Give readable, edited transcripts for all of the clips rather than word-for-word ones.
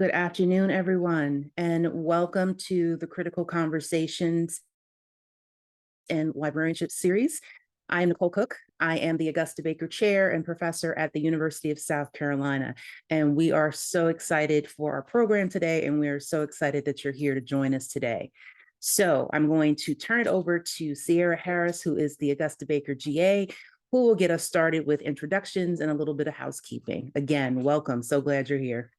Good afternoon, everyone, and welcome to the Critical Conversations and Librarianship series. I am Nicole Cook. I am the Augusta Baker Chair and Professor at the University of South Carolina, and we are so excited for our program today, and we are so excited that you're here to join us today. So I'm going to turn it over to Sierra Harris, who is the Augusta Baker GA, who will get us started with introductions and a little bit of housekeeping. Again, welcome. So glad you're here.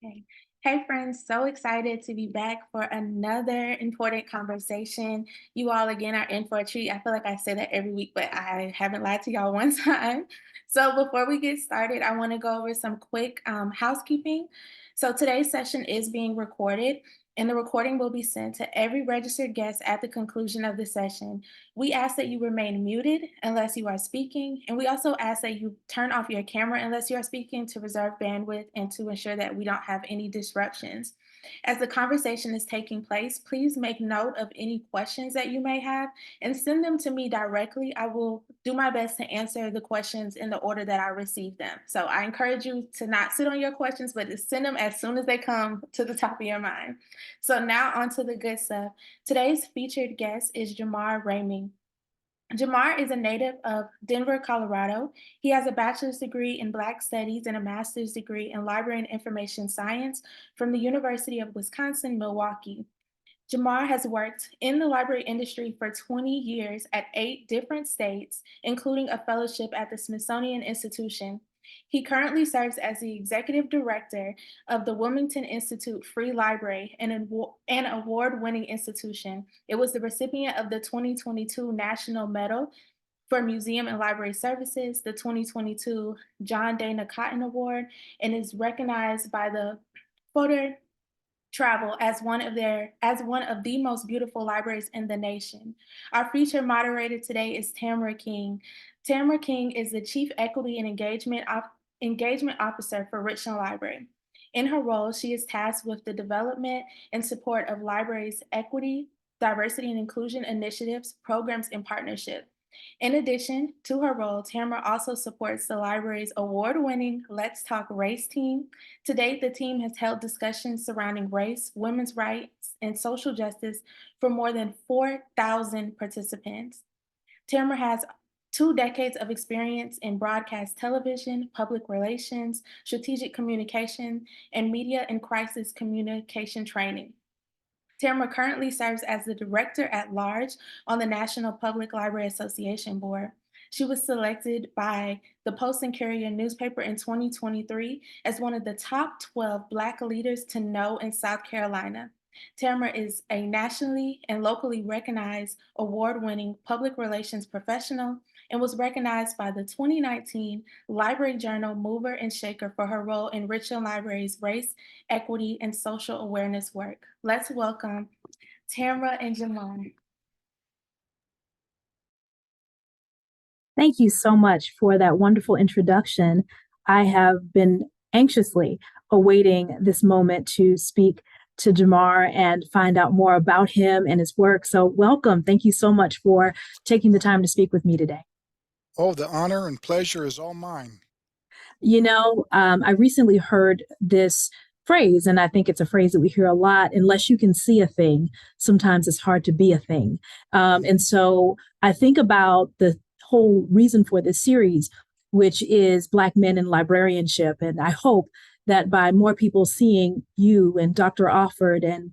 Okay. Hey friends, so excited to be back for another important conversation. You all again are in for a treat. I feel like I say that every week, but I haven't lied to y'all one time. So before we get started, I want to go over some quick housekeeping. So today's session is being recorded, and the recording will be sent to every registered guest at the conclusion of the session. We ask that you remain muted unless you are speaking, and we also ask that you turn off your camera unless you are speaking to reserve bandwidth and to ensure that we don't have any disruptions. As the conversation is taking place, please make note of any questions that you may have and send them to me directly. I will do my best to answer the questions in the order that I receive them. So I encourage you to not sit on your questions, but to send them as soon as they come to the top of your mind. So now on to the good stuff. Today's featured guest is Jamar Rahming. Jamar is a native of Denver, Colorado. He has a bachelor's degree in Black Studies and a master's degree in Library and Information Science from the University of Wisconsin-Milwaukee. Jamar has worked in the library industry for 20 years at 8 different states, including a fellowship at the Smithsonian Institution. He currently serves as the executive director of the Wilmington Institute Free Library, an award-winning institution. It was the recipient of the 2022 National Medal for Museum and Library Services, the 2022 John Dana Cotton Award, and is recognized by the Photo Travel as one of the most beautiful libraries in the nation. Our feature moderator today is Tamara King. Tamara King is the Chief Equity and Engagement Officer for Richland Library. In her role, she is tasked with the development and support of libraries' equity, diversity and inclusion initiatives, programs, and partnerships. In addition to her role, Tamara also supports the library's award-winning Let's Talk Race team. To date, the team has held discussions surrounding race, women's rights, and social justice for more than 4,000 participants. Tamara has 2 decades of experience in broadcast television, public relations, strategic communication, and media and crisis communication training. Tamara currently serves as the Director at Large on the National Public Library Association Board. She was selected by the Post and Courier newspaper in 2023 as one of the top 12 Black leaders to know in South Carolina. Tamara is a nationally and locally recognized award-winning public relations professional and was recognized by the 2019 Library Journal Mover and Shaker for her role in Richland Library's race, equity, and social awareness work. Let's welcome Tamara and Jamar. Thank you so much for that wonderful introduction. I have been anxiously awaiting this moment to speak to Jamar and find out more about him and his work. So welcome. Thank you so much for taking the time to speak with me today. Oh, the honor and pleasure is all mine. I recently heard this phrase, and I think it's a phrase that we hear a lot: unless you can see a thing, sometimes it's hard to be a thing. And so I think about the whole reason for this series, which is Black men in librarianship. And I hope that by more people seeing you and Dr. Offord and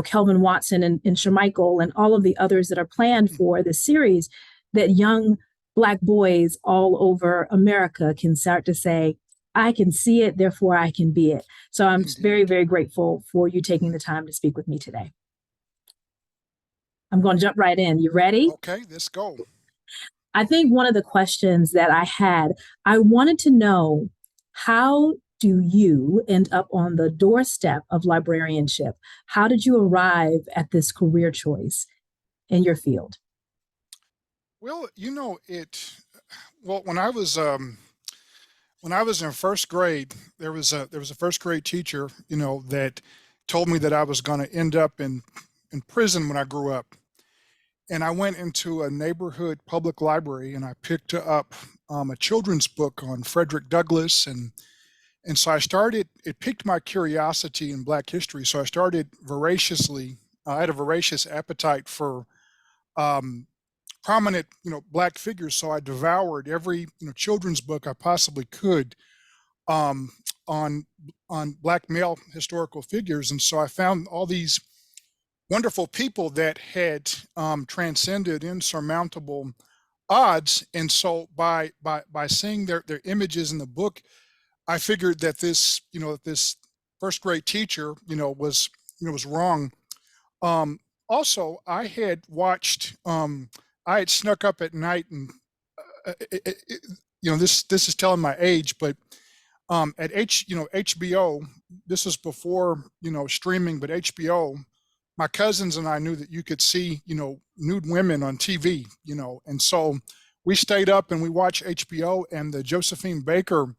Kelvin Watson and Shamichael and all of the others that are planned for this series, that young Black boys all over America can start to say, I can see it, therefore I can be it. So I'm very, very grateful for you taking the time to speak with me today. I'm going to jump right in. You ready? Okay, let's go. I think one of the questions that I wanted to know, how do you end up on the doorstep of librarianship? How did you arrive at this career choice in your field? Well, when I was in first grade, there was a first grade teacher, that told me that I was going to end up in prison when I grew up. And I went into a neighborhood public library and I picked up a children's book on Frederick Douglass, and so it piqued my curiosity in Black history. So I started voraciously. I had a voracious appetite for prominent, Black figures. So I devoured every, children's book I possibly could on Black male historical figures. And so I found all these wonderful people that had transcended insurmountable odds. And so by seeing their images in the book, I figured that this first grade teacher, was wrong. Also, I had watched, I had snuck up at night, and this is telling my age, but at HBO, this was before streaming, but HBO, my cousins and I knew that you could see nude women on TV, and so we stayed up and we watched HBO, and the Josephine Baker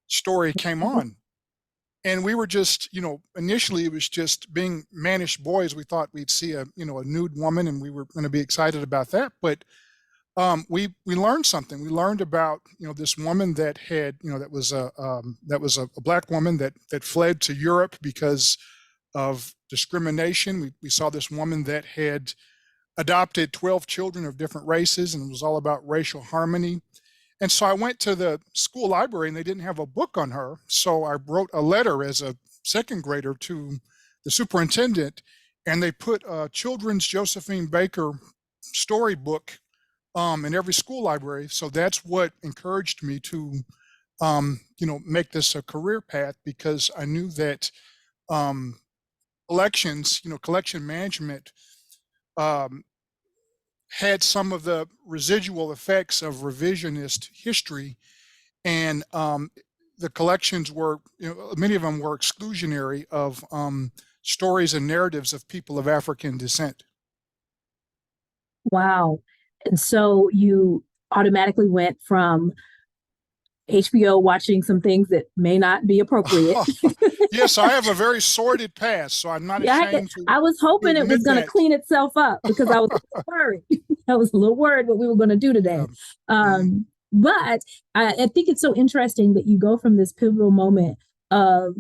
story came on. And we were just, initially it was just being mannish boys. We thought we'd see a nude woman, and we were going to be excited about that. But we learned something. We learned about, this woman that had, that was a Black woman that fled to Europe because of discrimination. We saw this woman that had adopted 12 children of different races, and it was all about racial harmony. And so I went to the school library, and they didn't have a book on her. So I wrote a letter as a second grader to the superintendent, and they put a children's Josephine Baker storybook in every school library. So that's what encouraged me to, make this a career path, because I knew that collection management had some of the residual effects of revisionist history, and the collections were, many of them were exclusionary of stories and narratives of people of African descent. Wow. And so you automatically went from HBO watching some things that may not be appropriate. Yes, I have a very sordid past, so I'm not ashamed to. I was hoping it was going to clean itself up, because I was worried. I was a little worried what we were going to do today. But I think it's so interesting that you go from this pivotal moment of,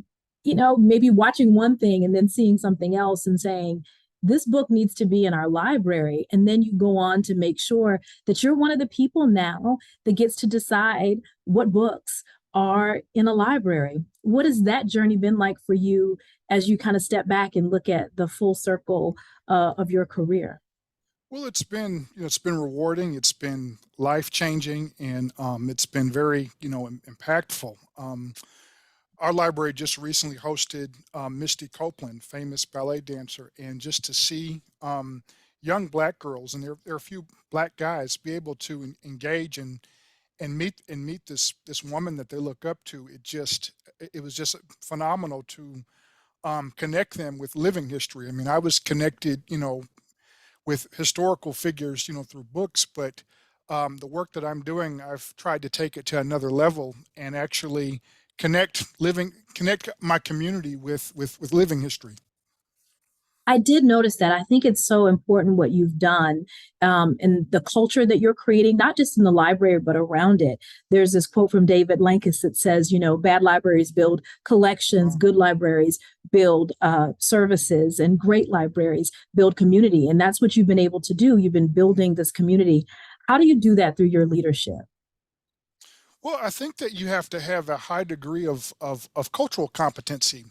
maybe watching one thing and then seeing something else and saying, this book needs to be in our library. And then you go on to make sure that you're one of the people now that gets to decide what books are in a library. What has that journey been like for you as you kind of step back and look at the full circle of your career? Well, it's been rewarding. It's been life-changing, and it's been very, impactful. Our library just recently hosted Misty Copeland, famous ballet dancer, and just to see young Black girls, and there are a few Black guys, be able to engage and meet this woman that they look up to. It was just phenomenal to connect them with living history. I mean, I was connected, with historical figures, through books, but the work that I'm doing, I've tried to take it to another level and actually connect my community with living history. I did notice that. I think it's so important what you've done, and the culture that you're creating, not just in the library, but around it. There's this quote from David Lankes that says, bad libraries build collections, good libraries build services, and great libraries build community. And that's what you've been able to do. You've been building this community. How do you do that through your leadership? Well, I think that you have to have a high degree of cultural competency.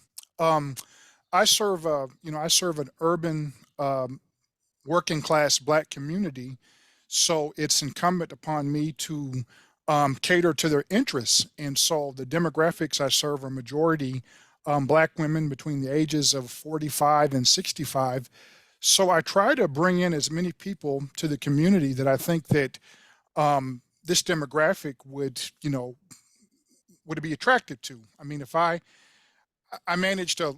I serve an urban, working class Black community, so it's incumbent upon me to cater to their interests. And so the demographics I serve are majority Black women between the ages of 45 and 65. So I try to bring in as many people to the community that I think that this demographic would be attracted to. I mean, if I managed a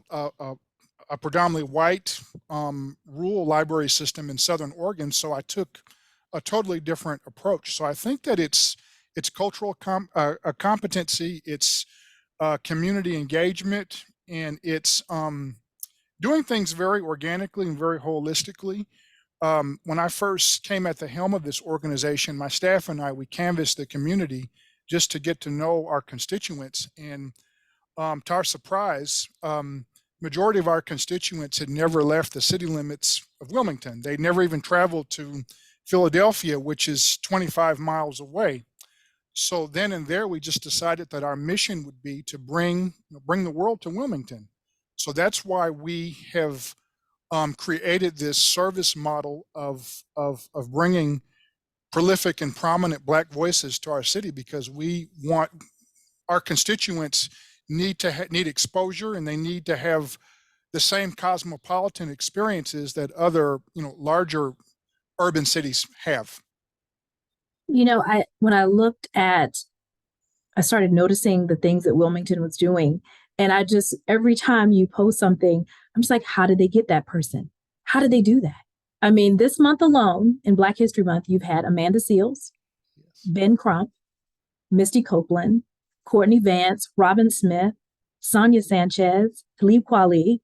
predominantly white rural library system in Southern Oregon, so I took a totally different approach. So I think that it's cultural competency, it's community engagement, and it's doing things very organically and very holistically. When I first came at the helm of this organization, my staff and I, we canvassed the community, just to get to know our constituents. And to our surprise, majority of our constituents had never left the city limits of Wilmington. They never even traveled to Philadelphia, which is 25 miles away. So then and there, we just decided that our mission would be to bring the world to Wilmington. So that's why we have created this service model of bringing prolific and prominent Black voices to our city, because we want our constituents need exposure, and they need to have the same cosmopolitan experiences that other larger urban cities have. When I started noticing the things that Wilmington was doing, and every time you post something, I'm just like, how did they get that person? How did they do that? I mean, this month alone, in Black History Month, you've had Amanda Seals, yes, Ben Crump, Misty Copeland, Courtney Vance, Robin Smith, Sonia Sanchez, Talib Kweli.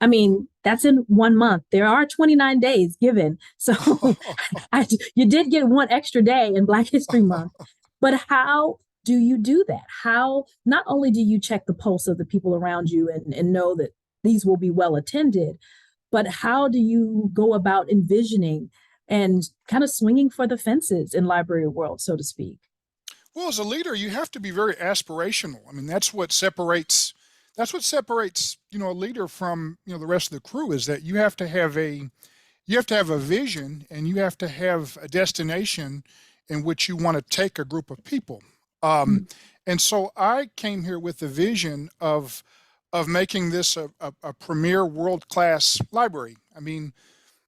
I mean, that's in 1 month. There are 29 days given. So you did get one extra day in Black History Month. But how do you do that? How, not only do you check the pulse of the people around you and know that these will be well attended, but how do you go about envisioning and kind of swinging for the fences in library world, so to speak? Well, as a leader, you have to be very aspirational. I mean, that's what separates a leader from the rest of the crew, is that you have to have a vision, and you have to have a destination in which you want to take a group of people. And so I came here with the vision of making this a premier world-class library. I mean,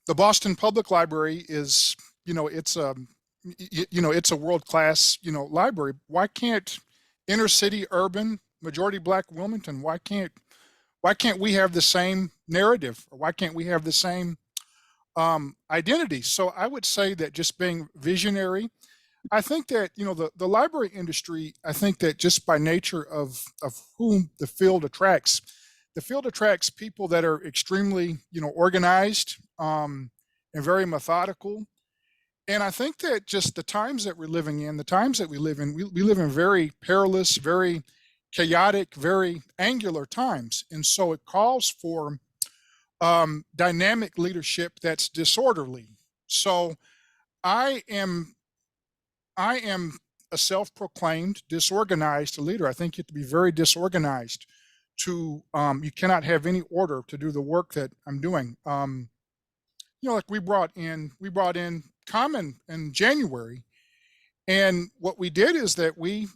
the Boston Public Library is, it's a world-class, library. Why can't inner city, urban, majority Black Wilmington, why can't we have the same narrative, or why can't we have the same identity? So I would say that just being visionary. I think that the library industry, I think that just by nature of whom the field attracts people that are extremely organized and very methodical. And I think that just the times that we live in, we live in very perilous, very chaotic, very angular times. And so it calls for dynamic leadership that's disorderly. So I am a self-proclaimed disorganized leader. I think you have to be very disorganized you cannot have any order to do the work that I'm doing. Like we brought in Common in January, and what we did is that we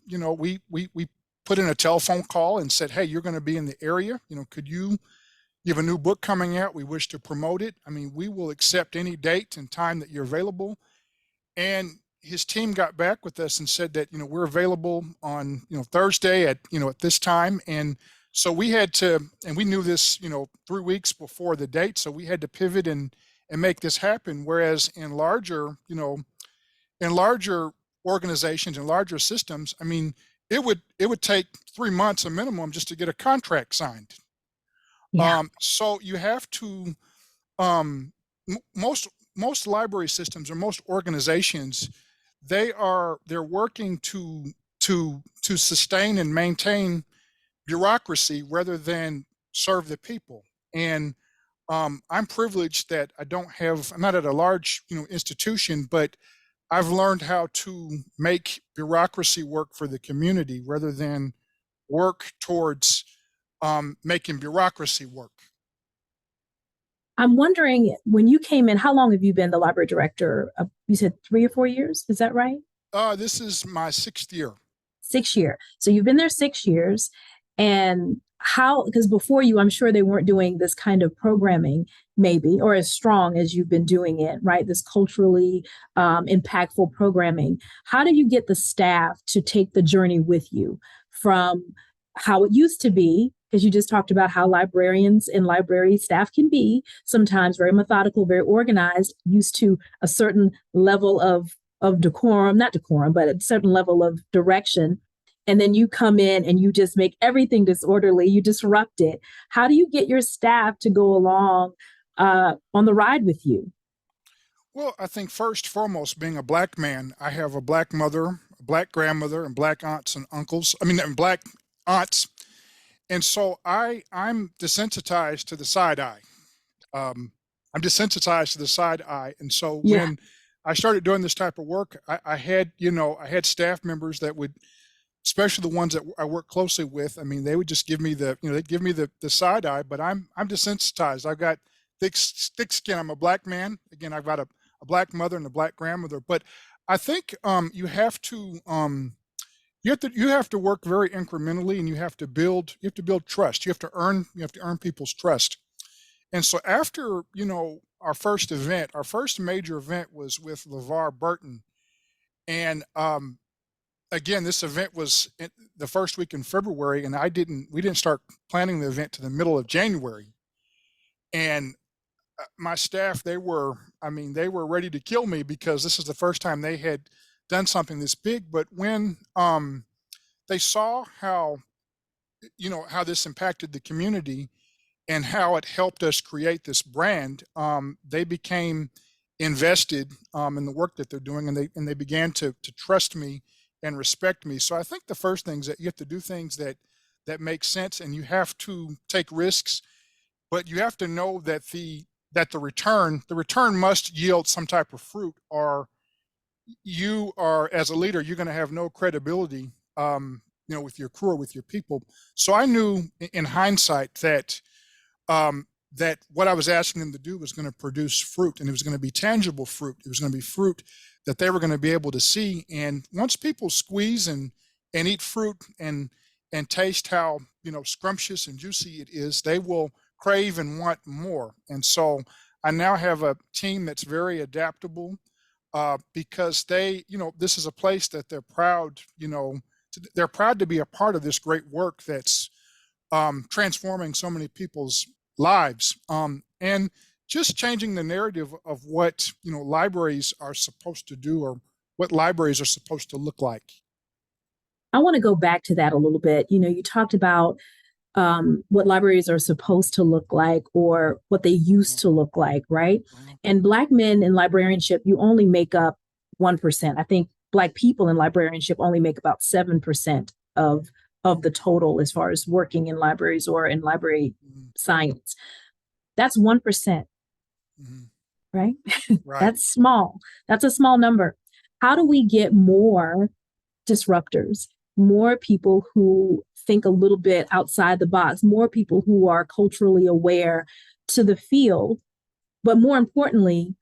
put in a telephone call and said, hey, you're going to be in the area. Could you have a new book coming out? We wish to promote it. I mean, we will accept any date and time that you're available. And his team got back with us and said that, we're available on, Thursday at this time. And so we had to, and we knew this, 3 weeks before the date. So we had to pivot and make this happen. Whereas in larger organizations and larger systems, I mean, it would take 3 months a minimum just to get a contract signed. Yeah. So you have to, most library systems or most organizations, they're working to sustain and maintain bureaucracy rather than serve the people. And I'm privileged that I'm not at a large institution, but I've learned how to make bureaucracy work for the community rather than work towards making bureaucracy work. I'm wondering, when you came in, how long have you been the library director? You said 3 or 4 years, is that right? This is my 6th year. 6th year. So you've been there 6 years. And because before you, I'm sure they weren't doing this kind of programming, maybe, or as strong as you've been doing it, right? This culturally impactful programming. How do you get the staff to take the journey with you from how it used to be? Because you just talked about how librarians and library staff can be sometimes very methodical, very organized, used to a certain level of decorum, not decorum, but a certain level of direction. And then you come in and you just make everything disorderly, you disrupt it. How do you get your staff to go along on the ride with you? Well, I think first, foremost, being a Black man, I have a Black mother, a Black grandmother and Black aunts and uncles. I mean, and Black aunts. And so I'm desensitized to the side eye. I'm desensitized to the side eye. And so Yeah. when I started doing this type of work, I had staff members that would, especially the ones that I work closely with. I mean, they would just give me they'd give me the side eye, but I'm desensitized. I've got thick skin. I'm a Black man. Again, I've got a Black mother and a Black grandmother. But I think you have to work very incrementally, and you have to build trust. You have to earn people's trust. And so after, our first major event was with LeVar Burton. And again, this event was the first week in February, and we didn't start planning the event to the middle of January. And my staff, they were ready to kill me, because this is the first time they had done something this big. But when they saw how this impacted the community and how it helped us create this brand, they became invested in the work that they're doing, and they began to trust me and respect me. So I think the first thing is that you have to do things that make sense, and you have to take risks, but you have to know that the return must yield some type of fruit, or you are, as a leader, you're going to have no credibility, with your crew or with your people. So I knew in hindsight that what I was asking them to do was going to produce fruit, and it was going to be tangible fruit. It was going to be fruit that they were going to be able to see. And once people squeeze and eat fruit and taste how, scrumptious and juicy it is, they will crave and want more. And so I now have a team that's very adaptable, because this is a place that they're proud, they're proud to be a part of this great work that's transforming so many people's lives, and just changing the narrative of what libraries are supposed to do, or what libraries are supposed to look like. I want to go back to that a little bit. You talked about what libraries are supposed to look like, or what they used to look like, right? And Black men in librarianship, you only make up 1%. I think Black people in librarianship only make about 7% of the total as far as working in libraries or in library science. That's 1%, right? Right. That's small. That's a small number. How do we get more disruptors, more people who think a little bit outside the box, more people who are culturally aware to the field? But more importantly,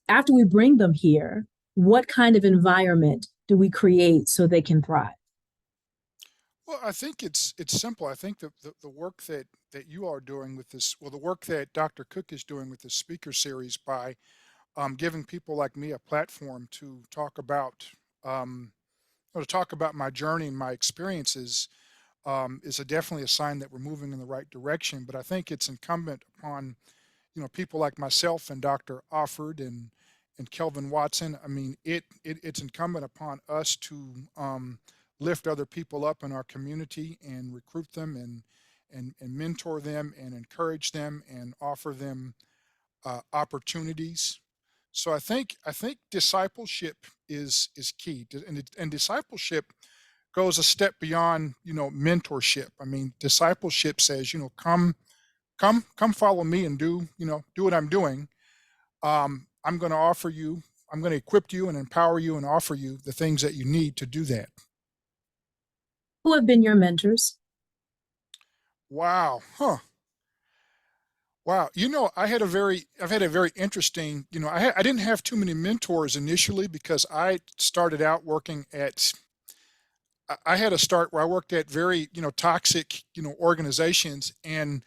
after we bring them here, what kind of environment do we create so they can thrive? Well, I think it's simple. I think the work that you are doing with this, the work that Dr. Cook is doing with this speaker series, by giving people like me a platform to talk about my journey and my experiences, is definitely a sign that we're moving in the right direction. But I think it's incumbent upon people like myself and Dr. Offord and Kelvin Watson. I mean, it's incumbent upon us to lift other people up in our community and recruit them and mentor them and encourage them and offer them opportunities. So I think discipleship is key, and discipleship goes a step beyond mentorship. I mean, discipleship says come follow me and do what I'm doing. I'm going to equip you and empower you and offer you the things that you need to do that. Who have been your mentors? Wow. Wow. I've had a very interesting, I didn't have too many mentors initially, because I started out working I had a start where I worked at very, toxic, organizations. And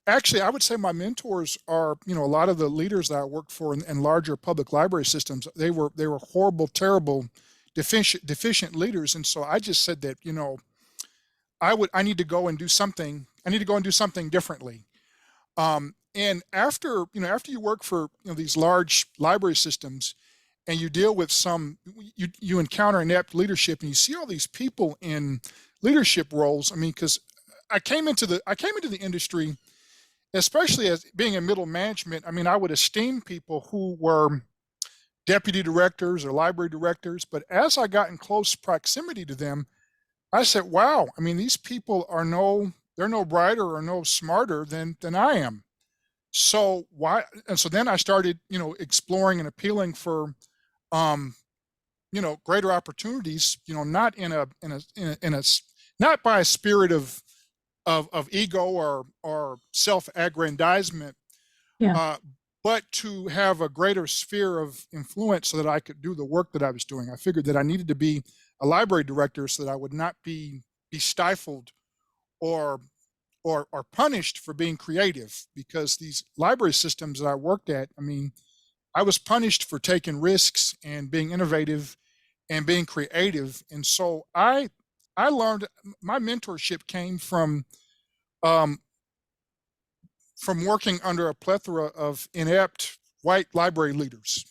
actually, I would say my mentors are, a lot of the leaders that I worked for in larger public library systems. They were horrible, terrible, deficient leaders. And so I just said that, I need to go and do something. I need to go and do something differently. And after you work for these large library systems, and you deal with you encounter inept leadership, and you see all these people in leadership roles. I mean, because I came into the industry, especially as being in middle management. I mean, I would esteem people who were deputy directors or library directors. But as I got in close proximity to them, I said, wow, I mean, these people they're no brighter or no smarter than I am. So why? And so then I started, exploring and appealing for, greater opportunities, not not by a spirit of ego or self-aggrandizement, Yeah. but to have a greater sphere of influence so that I could do the work that I was doing. I figured that I needed to be a library director so that I would not be stifled or punished for being creative, because these library systems that I worked at, I mean, I was punished for taking risks and being innovative and being creative. And so I learned, my mentorship came um, from working under a plethora of inept white library leaders.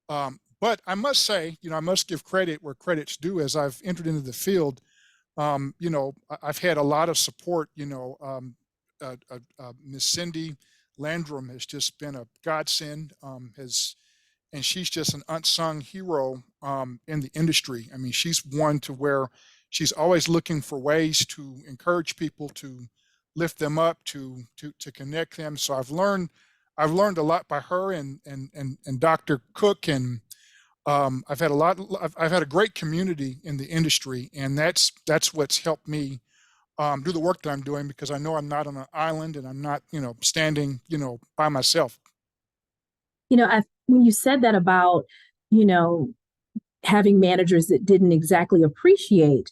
But I must say, I must give credit where credit's due. As I've entered into the field, I've had a lot of support. Miss Cindy Landrum has just been a godsend. And she's just an unsung hero in the industry. I mean, she's one to where she's always looking for ways to encourage people, to lift them up, to connect them. So I've learned a lot by her and Dr. Cook, and I've had a great community in the industry, and that's what's helped me do the work that I'm doing, because I know I'm not on an island and I'm not, standing, by myself. When you said that about, having managers that didn't exactly appreciate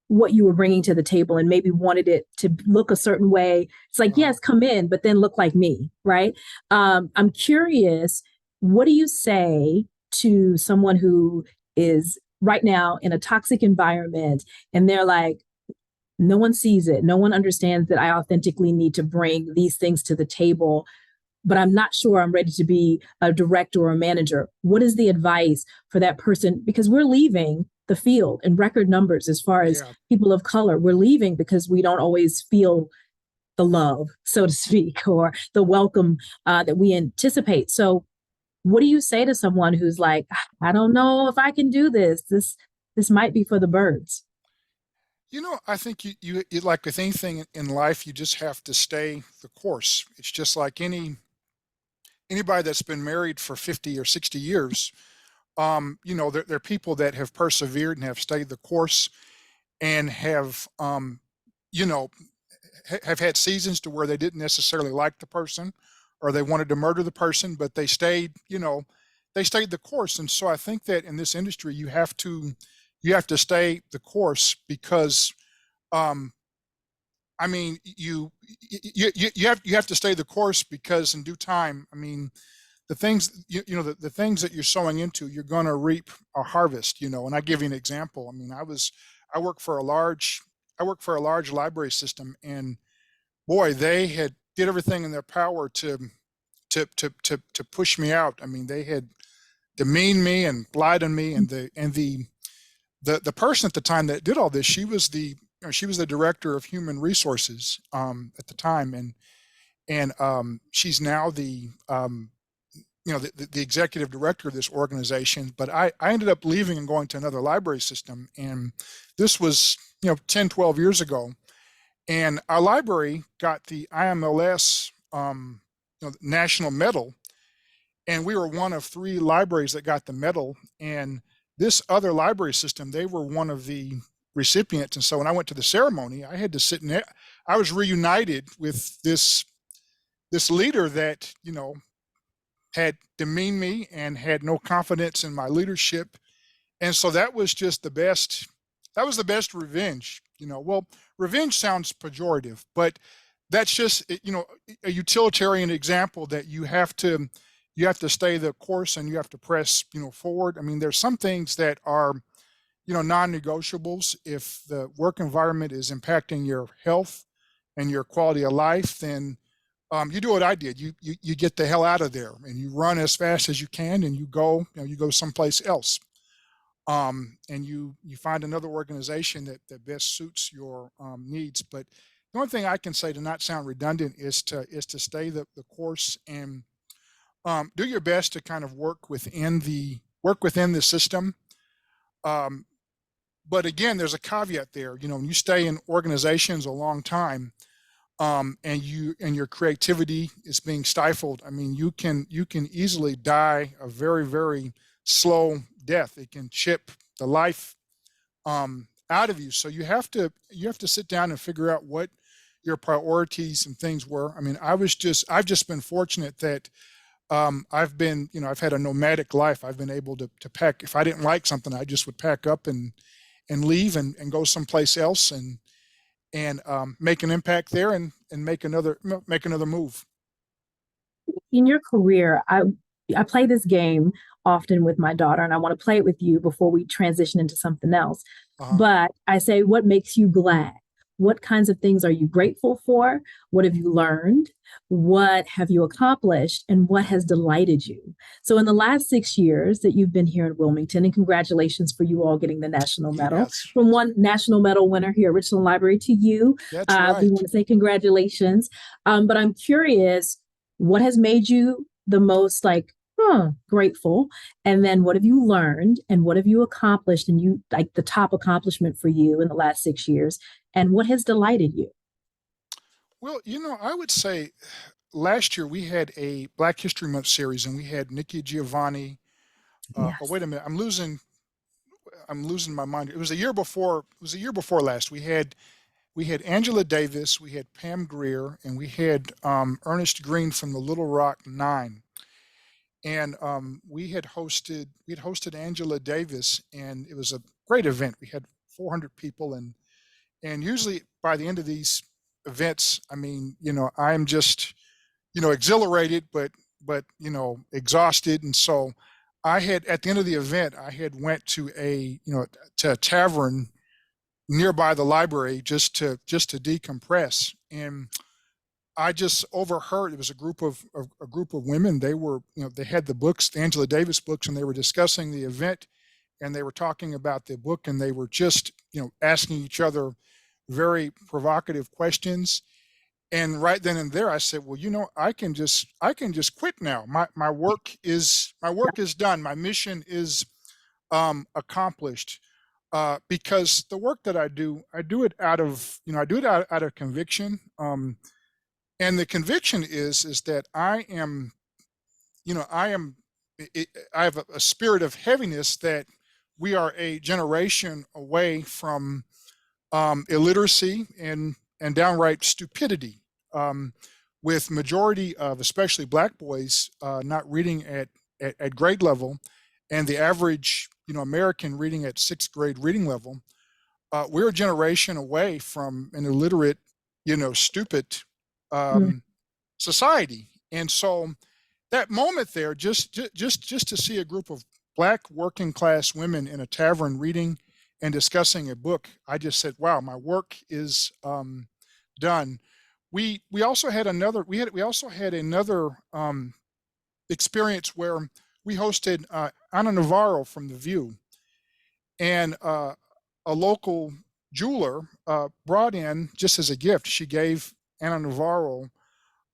what you were bringing to the table and maybe wanted it to look a certain way. It's like, yes, come in, but then look like me, right? I'm curious, what do you say to someone who is right now in a toxic environment and they're like, no one sees it, no one understands that I authentically need to bring these things to the table, but I'm not sure I'm ready to be a director or a manager? What is the advice for that person? Because we're leaving the field in record numbers as far as people of color. We're leaving because we don't always feel the love, so to speak, or the welcome that we anticipate. So what do you say to someone who's like, I don't know if I can do this. This might be for the birds. I think you like with anything in life, you just have to stay the course. It's just like anybody that's been married for 50 or 60 years. There are people that have persevered and have stayed the course and have had seasons to where they didn't necessarily like the person or they wanted to murder the person, but they stayed the course. And so I think that in this industry, you have to stay the course, because I mean, you have to stay the course, because in due time, I mean, the things the things that you're sowing into, you're going to reap a harvest. And I give you an example. I mean, I work for a large library system, and boy, they did everything in their power to push me out. I mean, they had demeaned me and lied on me, and the person at the time that did all this, she was the director of human resources at the time, and she's now the executive director of this organization. But I ended up leaving and going to another library system, and this was 10, 12 years ago, and our library got the IMLS national medal, and we were one of 3 libraries that got the medal. And this other library system, they were one of the recipients. And so when I went to the ceremony, I had to sit in there. I was reunited with this leader that had demeaned me and had no confidence in my leadership. And so that was just the best revenge. Well, revenge sounds pejorative, but that's just a utilitarian example that you have to stay the course and you have to press forward. I mean, there's some things that are non-negotiables. If the work environment is impacting your health and your quality of life, then you do what I did. You get the hell out of there and you run as fast as you can, and you go someplace else. And you find another organization that best suits your needs. But the only thing I can say, to not sound redundant, is to stay the course. And do your best to kind of work within the system. But again, there's a caveat there. When you stay in organizations a long time, and your creativity is being stifled, I mean, you can easily die a very, very slow death. It can chip the life out of you. So you have to sit down and figure out what your priorities and things were. I mean, I've just been fortunate that I've had a nomadic life. I've been able to pack. If I didn't like something, I just would pack up and leave and go someplace else and make an impact there and make another move. In your career, I play this game often with my daughter, and I want to play it with you before we transition into something else. But I say, what makes you glad? What kinds of things are you grateful for? What have you learned? What have you accomplished? And what has delighted you? So in the last 6 years that you've been here in Wilmington, and congratulations for you all getting the national medal. Yes. From one national medal winner here at Richland Library to you. That's right. We want to say congratulations. But I'm curious, what has made you the most grateful? And then what have you learned and what have you accomplished, and you like the top accomplishment for you in the last 6 years, and what has delighted you? Well, I would say last year we had a Black History Month series, and we had Nikki Giovanni. Yes. Oh, wait a minute, I'm losing my mind. It was a year before last. We had Angela Davis, we had Pam Grier, and we had Ernest Green from the Little Rock Nine. And we had hosted Angela Davis, and it was a great event. We had 400 people, and usually by the end of these events, I mean, I'm just, exhilarated, but exhausted. And so I had, at the end of the event, I had went to a tavern nearby the library just to decompress. And I just overheard, it was a group of women. They were, they had the books, the Angela Davis books, and they were discussing the event, and they were talking about the book, and they were just, asking each other very provocative questions. And right then and there, I said, well, I can just quit now. My work is done. My mission is accomplished. Because the work that I do it out of conviction. And the conviction is that I have a spirit of heaviness that we are a generation away from illiteracy and downright stupidity, with majority of especially Black boys not reading at grade level, and the average American reading at 6th grade reading level. We're a generation away from an illiterate, stupid society. And so that moment there, just to see a group of Black working class women in a tavern reading and discussing a book, I just said, wow, my work is done. We also had another experience where we hosted Ana Navarro from The View, and a local jeweler brought in, just as a gift, she gave Ana Navarro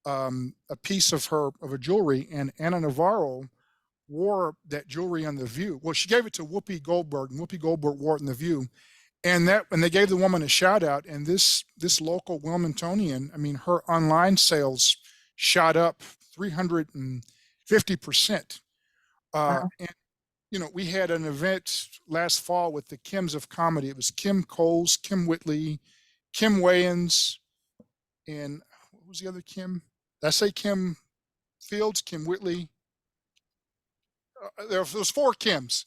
a piece of her jewelry, and Ana Navarro wore that jewelry on The View. Well, she gave it to Whoopi Goldberg, and Whoopi Goldberg wore it in The View. And they gave the woman a shout out, and this local Wilmingtonian, I mean, her online sales shot up 350%. Wow. And we had an event last fall with the Kims of comedy. It was Kim Coles, Kim Whitley, Kim Wayans, and what was the other Kim? Did I say Kim Fields, Kim Whitley? There was 4 Kims.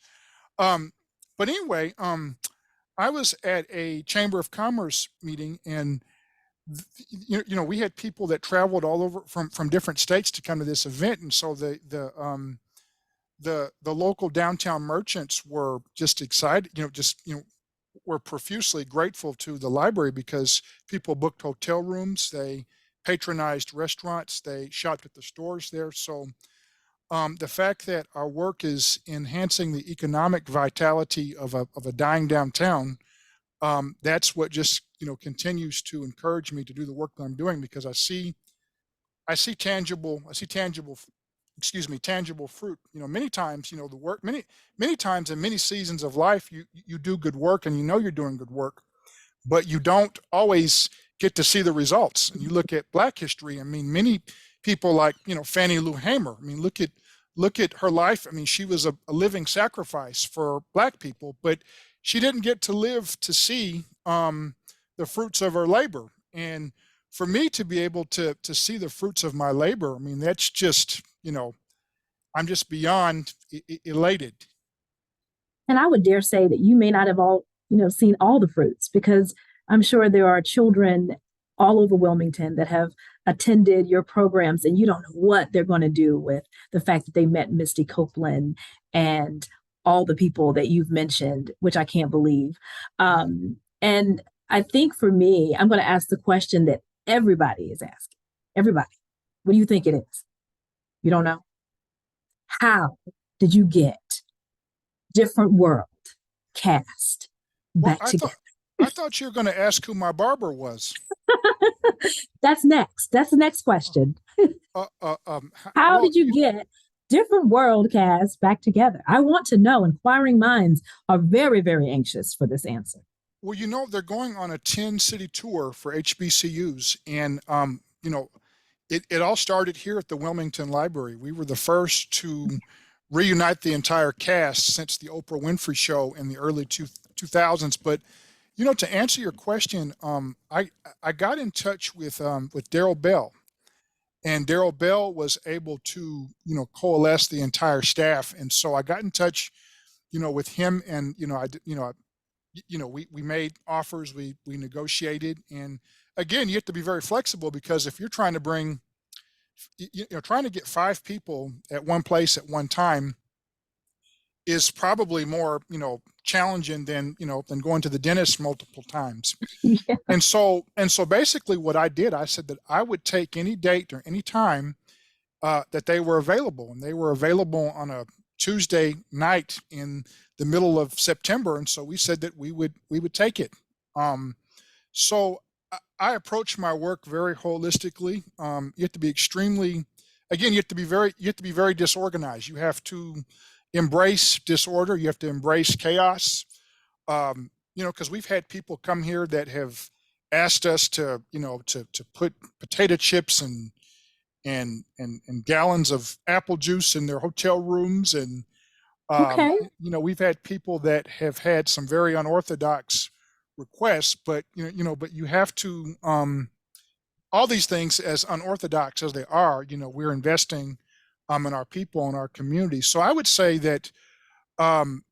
But anyway, I was at a Chamber of Commerce meeting, and we had people that traveled all over from different states to come to this event, and so the local downtown merchants were just excited, were profusely grateful to the library because people booked hotel rooms, they patronized restaurants, they shopped at the stores there. So the fact that our work is enhancing the economic vitality of a dying downtown, that's what just continues to encourage me to do the work that I'm doing, because I see tangible excuse me, tangible fruit. Many times, the work, many times in many seasons of life, you do good work and you're doing good work, but you don't always get to see the results. And you look at Black history. I mean, many people like, Fannie Lou Hamer. I mean, look at her life. I mean, she was a living sacrifice for Black people, but she didn't get to live to see the fruits of her labor. And for me to be able to see the fruits of my labor, I mean, that's just, I'm just beyond elated. And I would dare say that you may not have seen all the fruits, because I'm sure there are children all over Wilmington that have attended your programs and you don't know what they're going to do with the fact that they met Misty Copeland and all the people that you've mentioned, which I can't believe. And I think for me, I'm going to ask the question that everybody is asking. Everybody, what do you think it is? You don't know? How did you get Different World cast back together? I thought you were going to ask who my barber was. That's next. That's the next question. How did you get Different World cast back together? I want to know. Inquiring minds are very, very anxious for this answer. Well, they're going on a 10-city tour for HBCUs. And, it all started here at the Wilmington Library. We were the first to reunite the entire cast since the Oprah Winfrey Show in the early 2000s. But, to answer your question, I got in touch with Darryl Bell. And Darryl Bell was able to, coalesce the entire staff. And so I got in touch, with him, and, we made offers, we negotiated. And again, you have to be very flexible, because if you're trying to trying to get 5 people at one place at one time is probably more, challenging than going to the dentist multiple times. Yeah. And so basically what I did, I said that I would take any date or any time that they were available, and they were available on a Tuesday night in the middle of September. And so we said that we would take it. So I approach my work very holistically. You have to be you have to be very disorganized. You have to embrace disorder. You have to embrace chaos. Because we've had people come here that have asked us to put potato chips and gallons of apple juice in their hotel rooms. And, Okay. we've had people that have had some very unorthodox requests, but, but you have to, all these things, as unorthodox as they are, we're investing in our people and our community. So I would say that I'm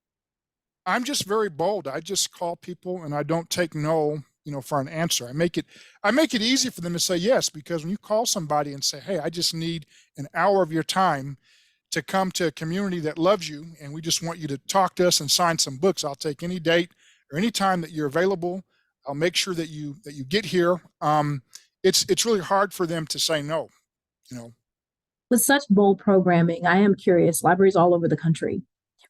just very bold. I just call people, and I don't take no, for an answer. I make it easy for them to say yes, because when you call somebody and say, hey, I just need an hour of your time to come to a community that loves you, and we just want you to talk to us and sign some books, I'll take any date or any time that you're available. I'll make sure that you get here. It's really hard for them to say no, With such bold programming, I am curious, libraries all over the country,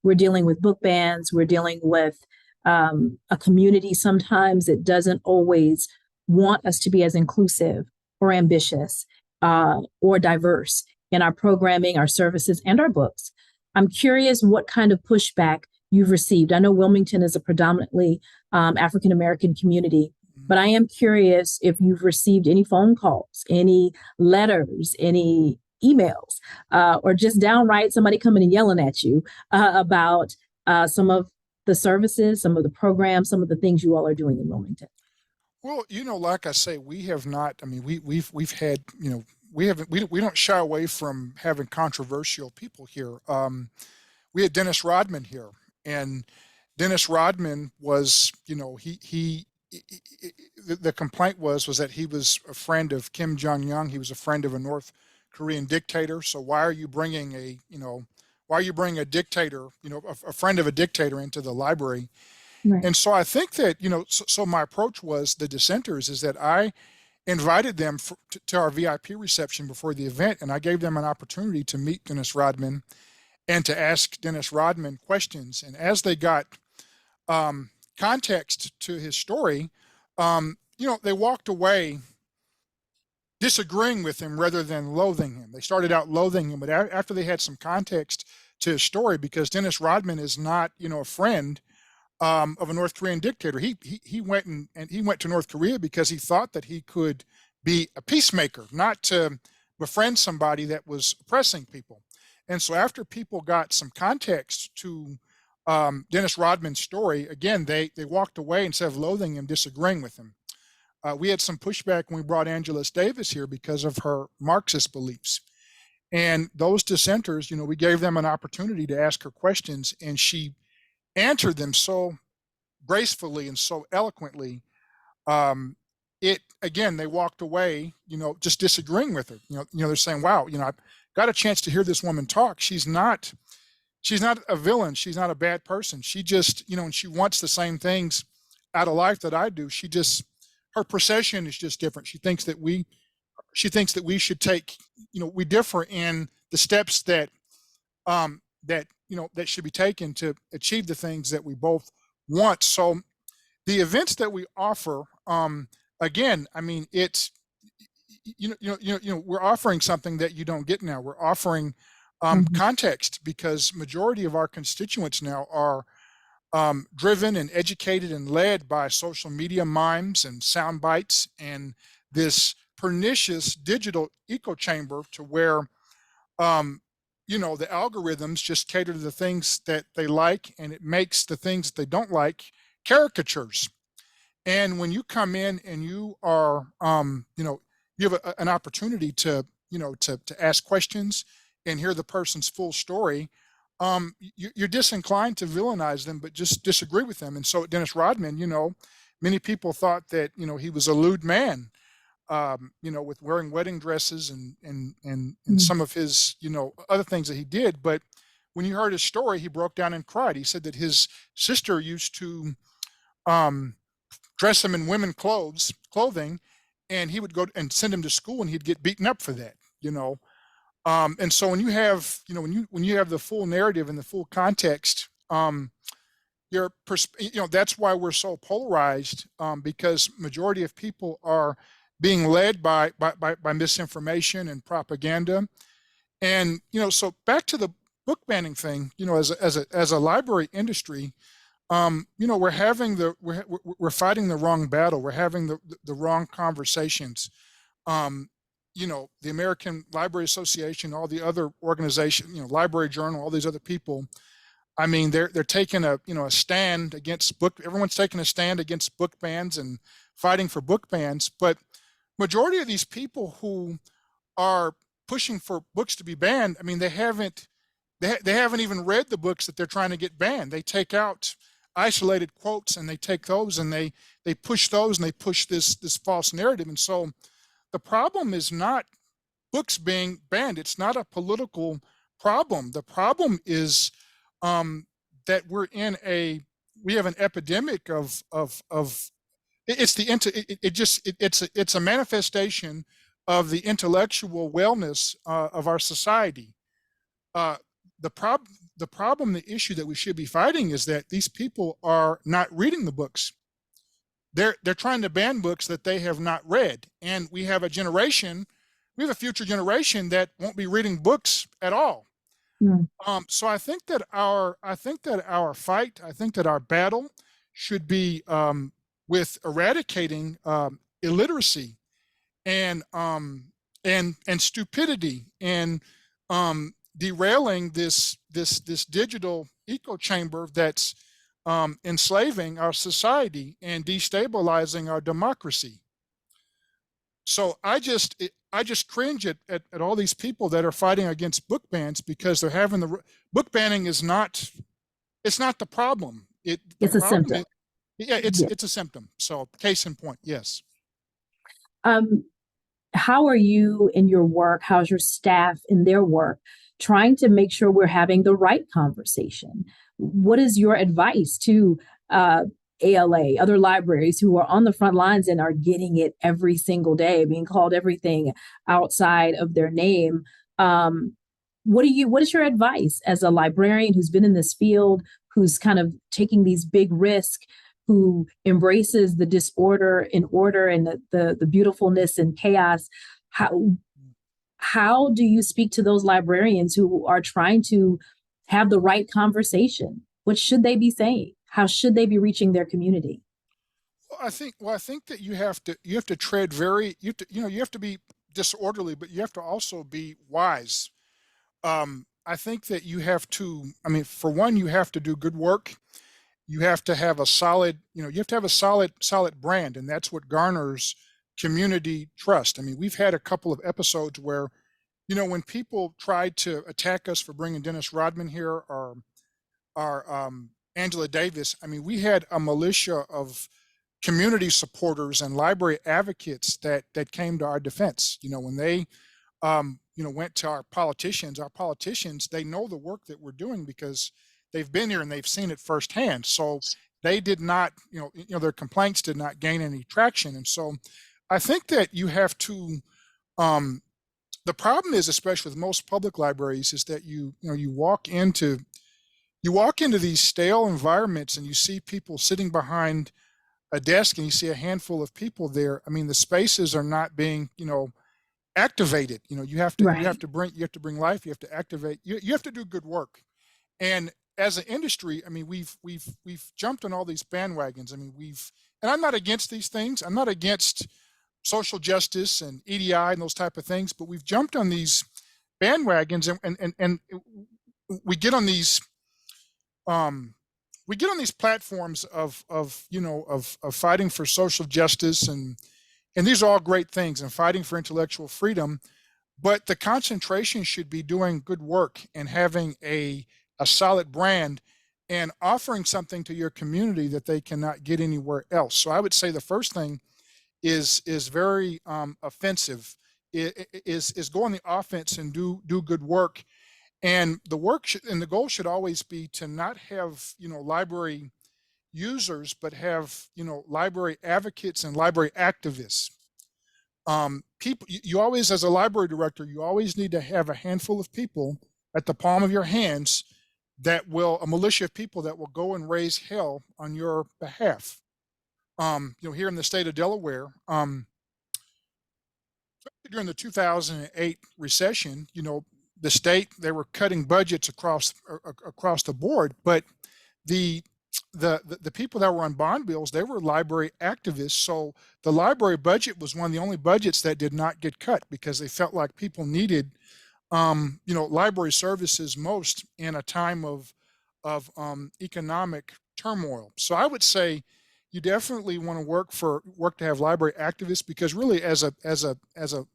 we're dealing with book bans, we're dealing with a community sometimes that doesn't always want us to be as inclusive or ambitious or diverse in our programming, our services, and our books. I'm curious what kind of pushback you've received. I know Wilmington is a predominantly African-American community, but I am curious if you've received any phone calls, any letters, any emails, or just downright somebody coming and yelling at you about some of the services, some of the programs, some of the things you all are doing in Wilmington. Well, like I say, we have not. I mean, we've had, we don't shy away from having controversial people here. We had Dennis Rodman here, and Dennis Rodman was, the complaint was that he was a friend of Kim Jong-un. He was a friend of a North Korean dictator. So why are you bringing a dictator, a friend of a dictator into the library? Right. And so I think that, so my approach was the dissenters is that I invited them to our VIP reception before the event, and I gave them an opportunity to meet Dennis Rodman and to ask Dennis Rodman questions. And as they got context to his story, they walked away disagreeing with him rather than loathing him. They started out loathing him, but after they had some context to his story, because Dennis Rodman is not, a friend of a North Korean dictator. He went and he went to North Korea because he thought that he could be a peacemaker, not to befriend somebody that was oppressing people. And so after people got some context to Dennis Rodman's story, again, they walked away instead of loathing him, disagreeing with him. We had some pushback when we brought Angeles Davis here because of her Marxist beliefs. And those dissenters, we gave them an opportunity to ask her questions, and she answered them so gracefully and so eloquently. They walked away, just disagreeing with her. They're saying, wow, I've got a chance to hear this woman talk. She's not a villain. She's not a bad person. She just, and she wants the same things out of life that I do. Her procession is just different. She thinks that we should take, we differ in the steps that should be taken to achieve the things that we both want. So the events that we offer, again, I mean, it's, we're offering something that you don't get now. We're offering context, because majority of our constituents now are driven and educated and led by social media mimes and sound bites and this pernicious digital echo chamber, to where the algorithms just cater to the things that they like, and it makes the things that they don't like caricatures. And when you come in and you are you have an opportunity to ask questions and hear the person's full story, you're disinclined to villainize them, but just disagree with them. And so Dennis Rodman, many people thought that he was a lewd man, with wearing wedding dresses and some of his other things that he did. But when you heard his story, he broke down and cried. He said that his sister used to dress him in women's clothing, and he would go and send him to school, and he'd get beaten up for that. And so when you have when you have the full narrative and the full context, that's why we're so polarized, because majority of people are being led by misinformation and propaganda. And so back to the book banning thing, as a library industry, we're fighting the wrong battle. We're having the wrong conversations. The American Library Association, all the other organizations, Library Journal, all these other people, I mean, they're taking a stand against everyone's taking a stand against book bans and fighting for book bans. But majority of these people who are pushing for books to be banned, I mean, they haven't even read the books that they're trying to get banned. They take out isolated quotes, and they take those and they push those, and they push this false narrative. And so the problem is not books being banned. It's not a political problem. The problem is that we have an epidemic of it's a manifestation of the intellectual wellness of our society. The problem, the issue that we should be fighting is that these people are not reading the books. They're trying to ban books that they have not read, and we have a future generation that won't be reading books at all. So I think that our fight, I think that our battle should be with eradicating illiteracy and stupidity, and derailing this digital echo chamber that's enslaving our society and destabilizing our democracy. So I just cringe at all these people that are fighting against book bans, because they're having book banning is not, it's not the problem. It's a symptom. It's a symptom. So case in point, yes. How are you in your work? How's your staff in their work trying to make sure we're having the right conversation? What is your advice to ALA, other libraries who are on the front lines and are getting it every single day, being called everything outside of their name? What is your advice as a librarian who's been in this field, who's kind of taking these big risks, who embraces the disorder in order and the beautifulness and chaos? How do you speak to those librarians who are trying to have the right conversation? What should they be saying? How should they be reaching their community? I think that you have to tread very, you have to be disorderly, but you have to also be wise. I think that you have to, I mean, for one, you have to do good work. You have to have a solid, you have to have a solid brand, and that's what garners community trust. I mean, we've had a couple of episodes where, when people tried to attack us for bringing Dennis Rodman here or Angela Davis, I mean, we had a militia of community supporters and library advocates that came to our defense. When they went to our politicians, they know the work that we're doing because they've been here and they've seen it firsthand. So they did not, their complaints did not gain any traction. And so I think that you have to, the problem is, especially with most public libraries, is that you walk into these stale environments and you see people sitting behind a desk and you see a handful of people there. I mean, the spaces are not being, activated. You have to bring life, you have to activate, you have to do good work. And as an industry, I mean, we've jumped on all these bandwagons. I mean, and I'm not against these things. I'm not against social justice and EDI and those type of things, but we've jumped on these bandwagons and we get on these platforms of fighting for social justice and these are all great things, and fighting for intellectual freedom, but the concentration should be doing good work and having a solid brand and offering something to your community that they cannot get anywhere else. So I would say the first thing is very offensive, is go on the offense and do good work. And the goal should always be to not have, library users, but have, library advocates and library activists. People, you always, as a library director, you always need to have a handful of people at the palm of your hands a militia of people that will go and raise hell on your behalf. Here in the state of Delaware, during the 2008 recession, the state, they were cutting budgets across the board, but the people that were on bond bills, they were library activists. So the library budget was one of the only budgets that did not get cut because they felt like people needed, library services most in a time of economic turmoil. So I would say you definitely want to work to have library activists, because really as a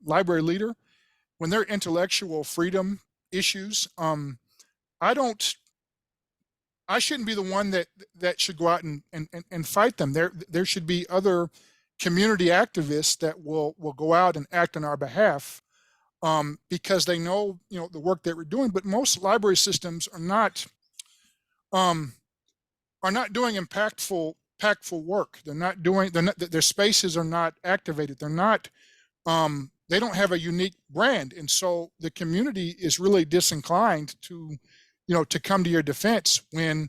library leader, when there are intellectual freedom issues, I shouldn't be the one that should go out and fight them. There should be other community activists that will go out and act on our behalf, because they know the work that we're doing. But most library systems are not doing impactful work. Their spaces are not activated. They're not. They don't have a unique brand, and so the community is really disinclined to come to your defense when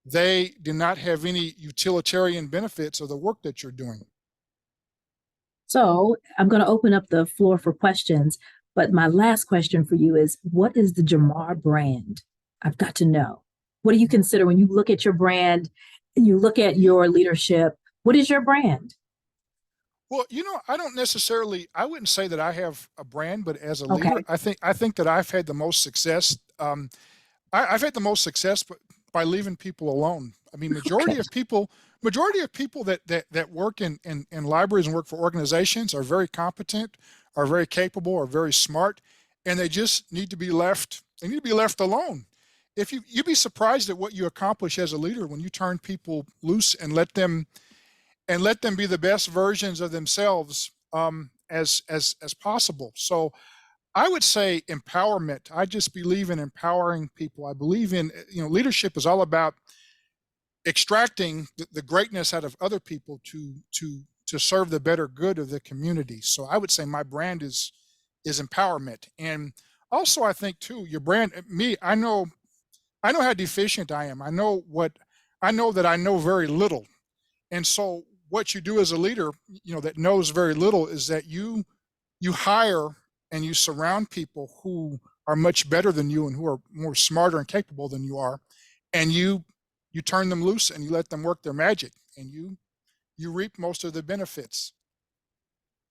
they do not have any utilitarian benefits of the work that you're doing. So I'm going to open up the floor for questions, but my last question for you is, what is the Jamar brand? I've got to know. What do you consider when you look at your brand and you look at your leadership? What is your brand? Well, I wouldn't say that I have a brand, but as a leader, I think that I've had the most success. I've had the most success by leaving people alone. I mean, majority of people that work in libraries and work for organizations are very competent, are very capable, are very smart, and they just need to be left. They need to be left alone. If you'd be surprised at what you accomplish as a leader when you turn people loose and let them be the best versions of themselves as possible. So I would say empowerment. I just believe in empowering people. I believe in, leadership is all about extracting the greatness out of other people to serve the better good of the community. So I would say my brand is empowerment. And also I think too, your brand, I know how deficient I am. I know that I know very little. And so what you do as a leader, that knows very little, is that you you hire and you surround people who are much better than you and who are more smarter and capable than you are, and you turn them loose and you let them work their magic, and you reap most of the benefits.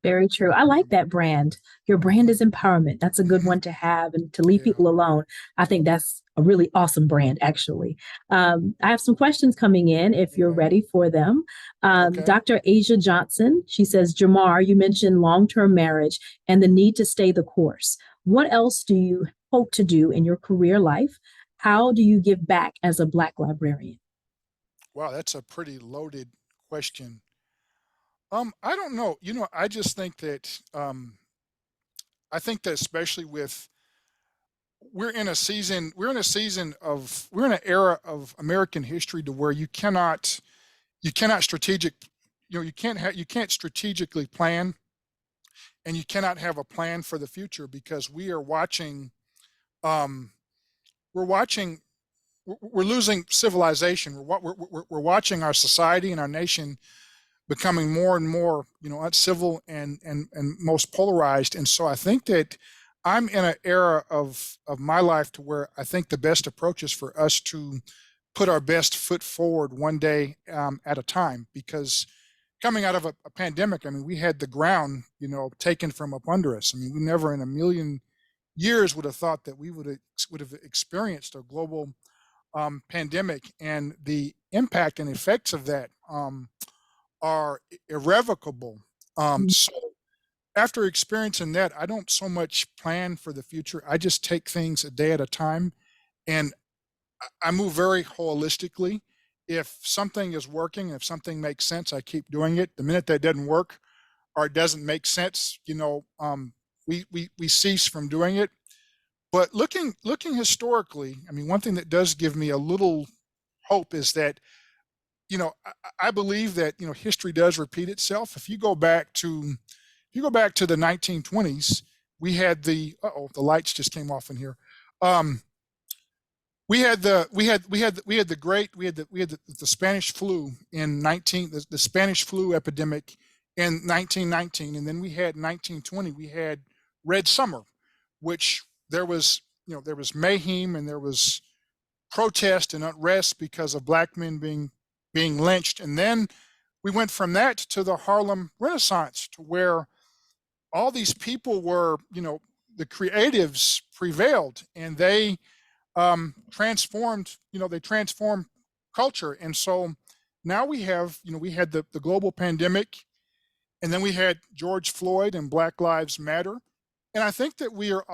Very true. I like that brand. Your brand is empowerment. That's a good one to have, and to leave Yeah. people alone. I think that's a really awesome brand, actually. I have some questions coming in if you're ready for them. Okay. Dr. Asia Johnson, she says, Jamar, you mentioned long-term marriage and the need to stay the course. What else do you hope to do in your career life? How do you give back as a Black librarian? Wow, that's a pretty loaded question. I don't know. I just think that I think that especially with we're in an era of American history to where you cannot you can't strategically plan, and you cannot have a plan for the future, because we are watching um we're watching we're losing civilization. We're watching our society and our nation becoming more and more, uncivil and most polarized. And so I think that I'm in an era of my life to where I think the best approach is for us to put our best foot forward one day at a time. Because coming out of a pandemic, I mean, we had the ground, taken from up under us. I mean, we never in a million years would have thought that we would have experienced a global pandemic, and the impact and effects of that are irrevocable. So after experiencing that, I don't so much plan for the future. I just take things a day at a time, and I move very holistically. If something is working, if something makes sense, I keep doing it. The minute that doesn't work or it doesn't make sense, we cease from doing it. But looking historically, I mean, one thing that does give me a little hope is that, I believe that, history does repeat itself. If you go back to the 1920s, we had the lights just came off in here. We had the Spanish flu the Spanish flu epidemic in 1919, and then we had 1920. We had Red Summer, which there was mayhem, and there was protest and unrest because of Black men being lynched. And then we went from that to the Harlem Renaissance, to where all these people were, the creatives prevailed, and they transformed culture. And so now we had the global pandemic, and then we had George Floyd and Black Lives Matter. And I think that we're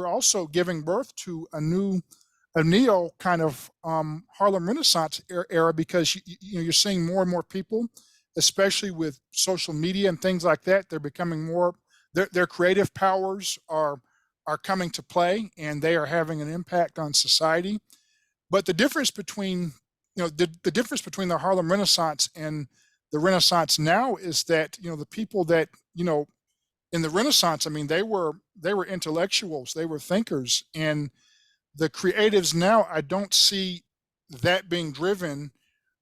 also giving birth to a neo kind of Harlem Renaissance era, because you're seeing more and more people, especially with social media and things like that. They're becoming more, their creative powers are coming to play, and they are having an impact on society. But the difference between the difference between the Harlem Renaissance and the Renaissance now is that the people that in the Renaissance, I mean, they were intellectuals, they were thinkers, and the creatives now, I don't see that being driven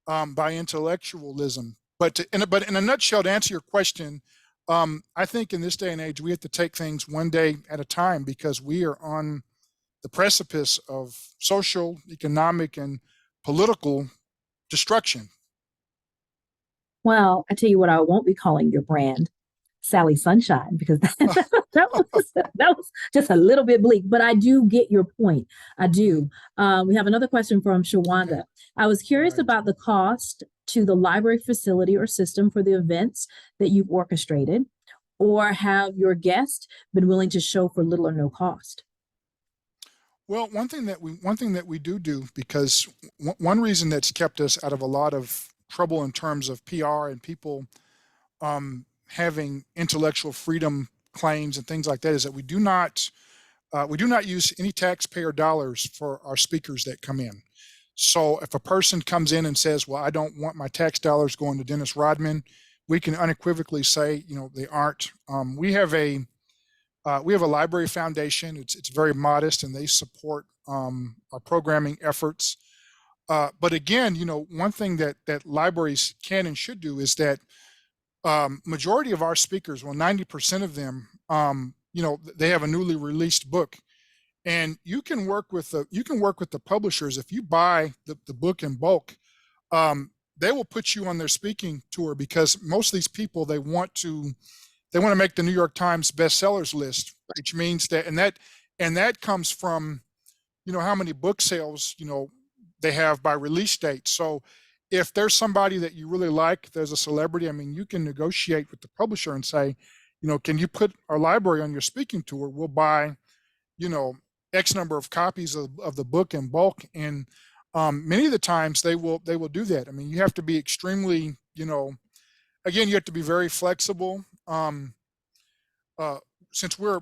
by intellectualism. But in a nutshell, to answer your question, I think in this day and age, we have to take things one day at a time, because we are on the precipice of social, economic, and political destruction. Well, I tell you what, I won't be calling your brand Sally Sunshine, because that was just a little bit bleak, but I do get your point. I do. We have another question from Shawanda. Okay. I was curious about the cost to the library facility or system for the events that you've orchestrated, or have your guests been willing to show for little or no cost? Well, one thing that we do, because one reason that's kept us out of a lot of trouble in terms of PR and people having intellectual freedom claims and things like that, is that we do not use any taxpayer dollars for our speakers that come in. So if a person comes in and says, well, I don't want my tax dollars going to Dennis Rodman, we can unequivocally say, they aren't. We have a library foundation. It's very modest, and they support our programming efforts. But again, one thing that libraries can and should do is that majority of our speakers, well, 90% of them, they have a newly released book, and you can work with the publishers. If you buy the book in bulk, they will put you on their speaking tour, because most of these people, they want to make the New York Times bestsellers list, which means that, and that comes from, how many book sales, they have by release date. So if there's somebody that you really like, there's a celebrity, I mean, you can negotiate with the publisher and say, can you put our library on your speaking tour? We'll buy, X number of copies of the book in bulk. And many of the times they will do that. I mean, you have to be extremely, again, you have to be very flexible. Since we're,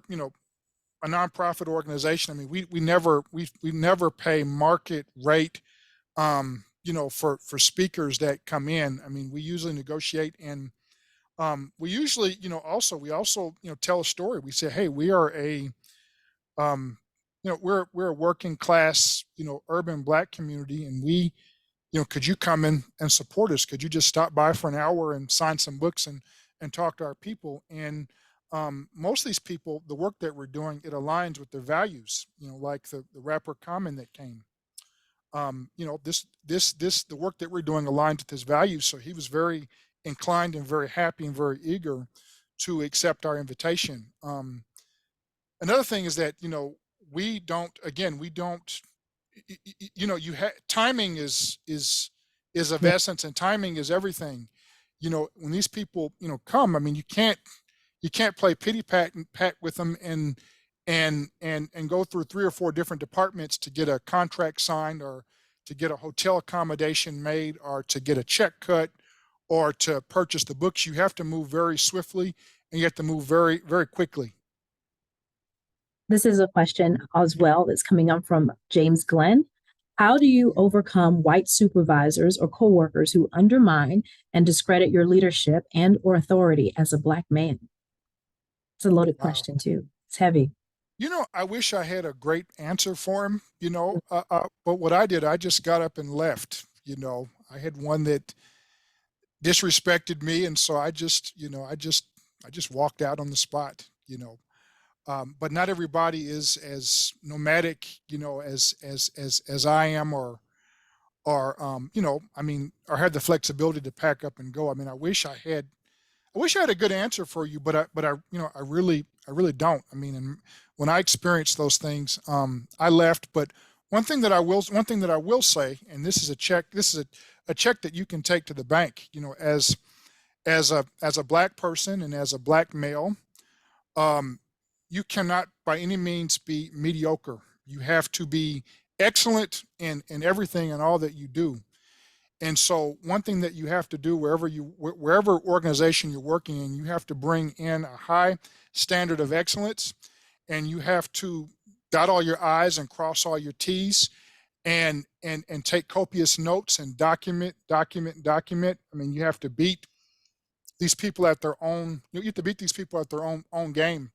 a nonprofit organization, I mean, we never pay market rate, for speakers that come in. I mean, we usually negotiate, and we usually, we also, tell a story. We say, hey, we are we're a working class, urban Black community, and we, could you come in and support us? Could you just stop by for an hour and sign some books and talk to our people? And most of these people, the work that we're doing, it aligns with their values, like the rapper Common that came. The work that we're doing aligns with his values. So he was very inclined and very happy and very eager to accept our invitation. Another thing is that, timing is of essence, and timing is everything. When these people, come, I mean, you can't play pity pat with them and go through 3 or 4 different departments to get a contract signed, or to get a hotel accommodation made, or to get a check cut, or to purchase the books. You have to move very swiftly, and you have to move very, very quickly. This is a question as well that's coming up from James Glenn. How do you overcome white supervisors or coworkers who undermine and discredit your leadership and or authority as a Black man? It's a loaded question too. It's heavy. I wish I had a great answer for him, but what I did, I just got up and left. I had one that disrespected me, and so I just walked out on the spot. But not everybody is as nomadic, as I am, or or had the flexibility to pack up and go. I mean, I wish I had a good answer for you, but I really don't. I mean, and when I experienced those things, I left. But one thing that I will say, and this is a check that you can take to the bank, as a Black person and as a Black male, you cannot by any means be mediocre. You have to be excellent in everything and all that you do. And so one thing that you have to do wherever organization you're working in, you have to bring in a high standard of excellence, and you have to dot all your I's and cross all your T's, and take copious notes and document. I mean, you have to beat these people at their own, own game,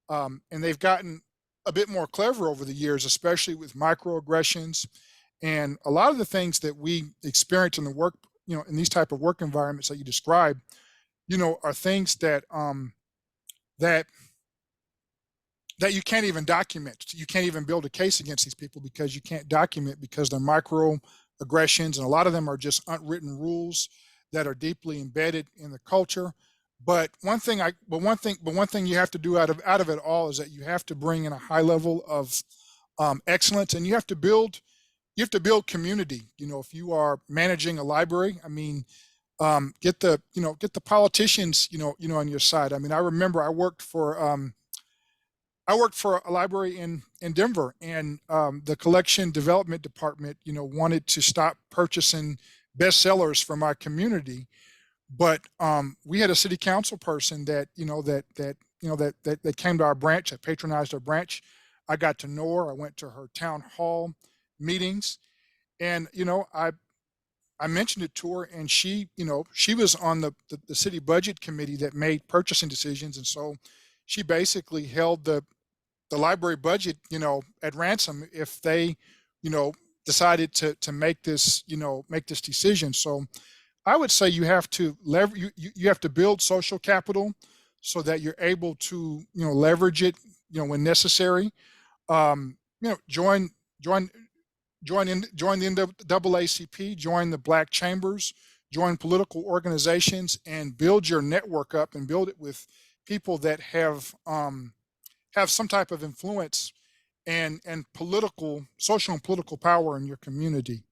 and they've gotten a bit more clever over the years, especially with microaggressions. And a lot of the things that we experience in the work, in these type of work environments that you describe, are things that that you can't even document. You can't even build a case against these people because you can't document, because they're microaggressions, and a lot of them are just unwritten rules that are deeply embedded in the culture. But one thing you have to do out of it all is that you have to bring in a high level of excellence, and you have to build community. If you are managing a library, I mean, get the politicians, on your side. I mean, I remember I worked for a library in Denver, and the collection development department, wanted to stop purchasing bestsellers from my community. But we had a city council person that came to our branch, that patronized our branch. I got to know her. I went to her town hall meetings, and I mentioned it to her, and she was on the city budget committee that made purchasing decisions, and so she basically held the library budget at ransom if they decided to make this decision. So I would say you have to you have to build social capital so that you're able to, leverage it, when necessary. Join join join the NAACP, join the Black Chambers, join political organizations, and build your network up and build it with people that have some type of influence and social and political power in your community.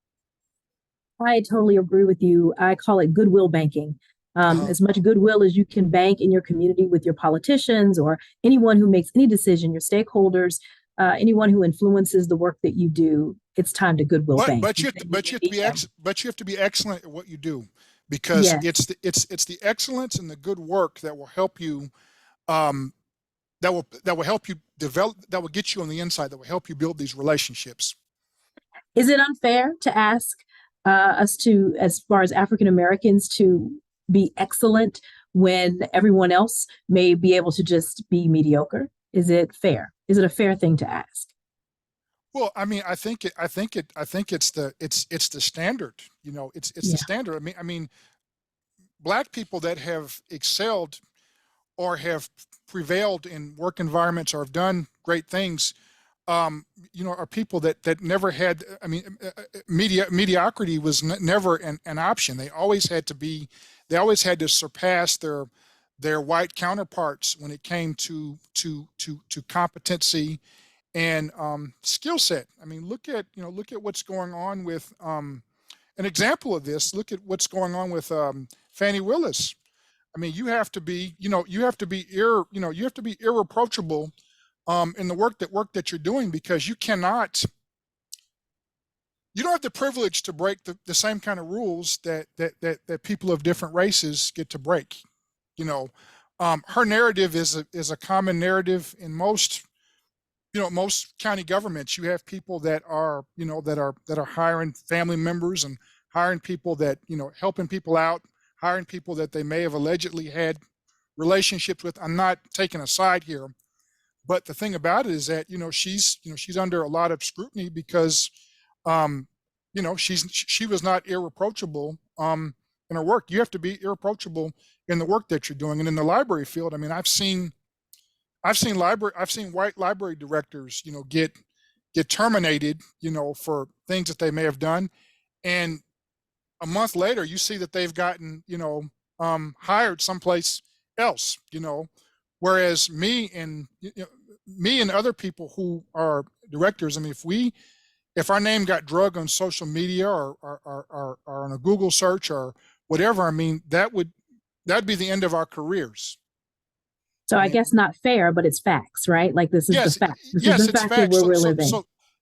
I totally agree with you. I call it goodwill banking. As much goodwill as you can bank in your community with your politicians or anyone who makes any decision, your stakeholders, anyone who influences the work that you do, it's time to goodwill bank. But you have to be excellent at what you do, because it's the excellence and the good work that will help you, that will help you develop, that will get you on the inside, that will help you build these relationships. Is it unfair to ask us to, as far as African Americans, to be excellent when everyone else may be able to just be mediocre? Is it fair? Is it a fair thing to ask? Well, I mean, I think it's the standard. It's the standard. I mean, Black people that have excelled or have prevailed in work environments or have done great things, are people that never had. I mean, mediocrity was never an option. They always had to surpass their white counterparts when it came to competency and skill set. I mean, look at what's going on with an example of this. Look at what's going on with Fannie Willis. I mean, you have to be irreproachable in the work that you're doing, because you don't have the privilege to break the same kind of rules that people of different races get to break. Her narrative is a common narrative in most county governments. You have people that are hiring family members and hiring people that, helping people out, hiring people that they may have allegedly had relationships with. I'm not taking a side here, but the thing about it is that, she's under a lot of scrutiny because, she was not irreproachable in her work. You have to be irreproachable in the work that you're doing. And in the library field, I mean, I've seen white library directors, get terminated, for things that they may have done. And a month later, you see that they've gotten, hired someplace else, whereas me and other people who are directors, I mean, if our name got dragged on social media or on a Google search or whatever, I mean, that'd be the end of our careers. So I guess not fair, but it's facts, right? Like this is the fact. This is the fact that we're living.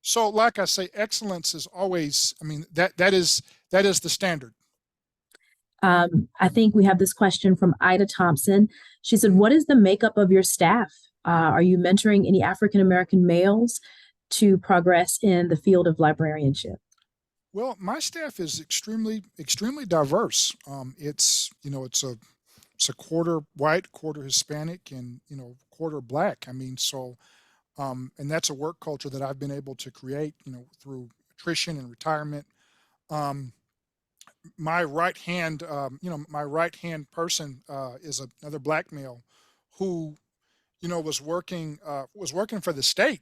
So like I say, excellence is always, I mean, that is the standard. I think we have this question from Ida Thompson. She said, what is the makeup of your staff? Are you mentoring any African-American males to progress in the field of librarianship? Well, my staff is extremely diverse. It's a quarter white, quarter Hispanic, and quarter Black. I mean, so and that's a work culture that I've been able to create, through attrition and retirement. My right hand person is another Black male who, was working for the state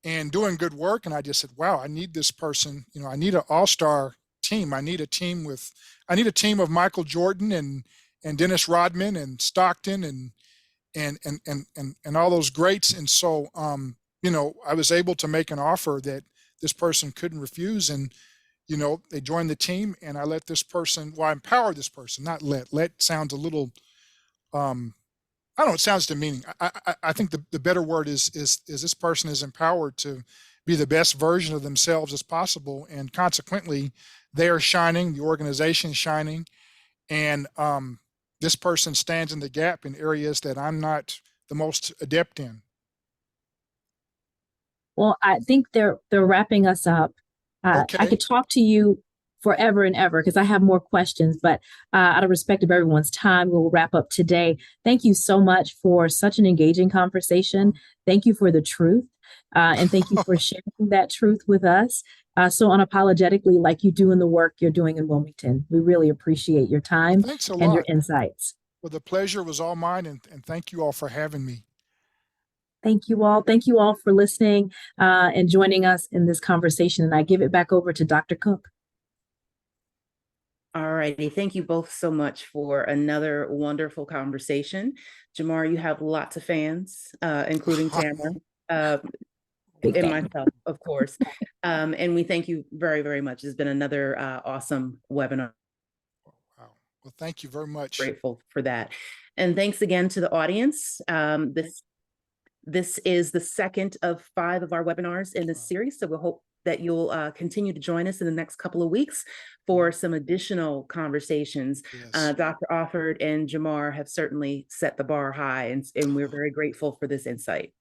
and doing good work. And I just said, wow, I need this person. I need an all-star team. I need a team of Michael Jordan and Dennis Rodman and Stockton and all those greats. And so, I was able to make an offer that this person couldn't refuse. And, they joined the team, and I let this person, I empowered this person, not let sounds a little, I don't know, it sounds demeaning. I think the better word is this person is empowered to be the best version of themselves as possible. And consequently, they are shining, the organization is shining. And this person stands in the gap in areas that I'm not the most adept in. Well, I think they're wrapping us up. Okay. I could talk to you forever and ever because I have more questions, but out of respect of everyone's time, we'll wrap up today. Thank you so much for such an engaging conversation. Thank you for the truth. And thank you for sharing that truth with us. so unapologetically, like you do in the work you're doing in Wilmington. We really appreciate your time Thanks a and your lot. insights. Well, the pleasure was all mine, and thank you all for having me. Thank you all. Thank you all for listening and joining us in this conversation. And I give it back over to Dr. Cook. All righty. Thank you both so much for another wonderful conversation. Jamar, you have lots of fans, including Tamara, and myself, of course. And we thank you very, very much. It's been another awesome webinar. Wow. Well, thank you very much. Grateful for that. And thanks again to the audience. This is the second of 5 of our webinars in this series. So we'll hope that you'll continue to join us in the next couple of weeks for some additional conversations. Yes. Dr. Offord and Jamar have certainly set the bar high, and we're very grateful for this insight.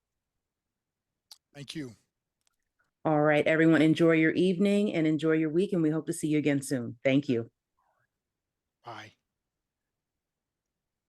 Thank you. All right, everyone, enjoy your evening and enjoy your week, and we hope to see you again soon. Thank you. Bye.